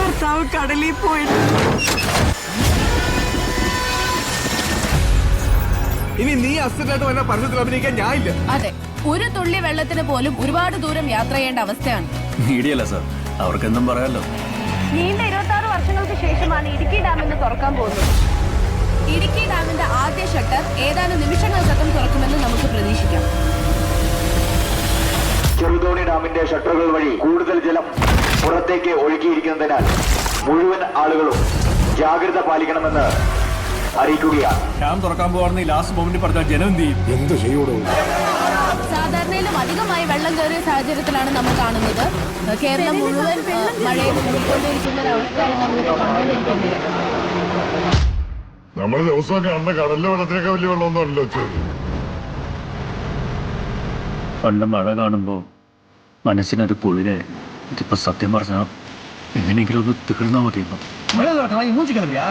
ഭർത്താവ് കടലിൽ പോയിട്ട് ഇനി നീ അസിഡായിട്ട് വന്ന പരസ്യത്തിൽ അഭിനയിക്കാൻ ഞാനില്ല. അതെ, ഒരു തുള്ളി വെള്ളത്തിന് പോലും ഒരുപാട് ദൂരം യാത്ര ചെയ്യേണ്ട അവസ്ഥയാണ്. മീഡിയല്ല സാർ, അവർക്കെന്തും പറയാലോ. നീണ്ട 26 വർഷങ്ങൾക്ക് ശേഷമാണ് ഇടുക്കി ഡാം എന്ന് തുറക്കാൻ പോകുന്നത്. ഇടുക്കി ഡാമിന്റെ ആദ്യ ഷട്ടർ ഏതാനും നിമിഷങ്ങൾക്കകം തുറക്കുമെന്ന് നമുക്ക് പ്രതീക്ഷിക്കാം. ചെറുതോണി ഡാമിന്റെ ഷട്ടറുകൾ വഴി കൂടുതൽ ജലം പുറത്തേക്ക് ഒഴുകിയിരിക്കുന്നതിനാൽ മുഴുവൻ ആളുകളും ജാഗ്രത പാലിക്കണമെന്ന് അറിയിക്കുകയാണ്. ഡാം തുറക്കാൻ പോവാണെന്ന് ലാസ്റ്റ് മൊമെന്റ് പറഞ്ഞാൽ ജനം എന്ത് ചെയ്യും? സാധാരണയിലും അധികമായി വെള്ളം കയറിയ സാഹചര്യത്തിലാണ് നമ്മൾ കാണുന്നത്. കേരളം മുഴുവൻ മഴയിൽ മുങ്ങിക്കൊണ്ടിരിക്കുന്ന ഒരവസ്ഥയാണ് നമ്മളിപ്പോൾ കണ്ടുകൊണ്ടിരിക്കുന്നത്. നമ്മള് ദിവസമൊക്കെ അന്ന് കടലിലെ വെള്ളത്തിനൊക്കെ വലിയ വെള്ളമൊന്നും അല്ലല്ലോ വെച്ചത്. പണ്ട് മഴ കാണുമ്പോൾ മനസ്സിനൊരു കുളിരെ. ഇതിപ്പോ സത്യം പറഞ്ഞാൽ എങ്ങനെയെങ്കിലും ഒന്ന് തീർന്നാ മതിയെന്നോ. மழை மூச்சுக்கிறதுயா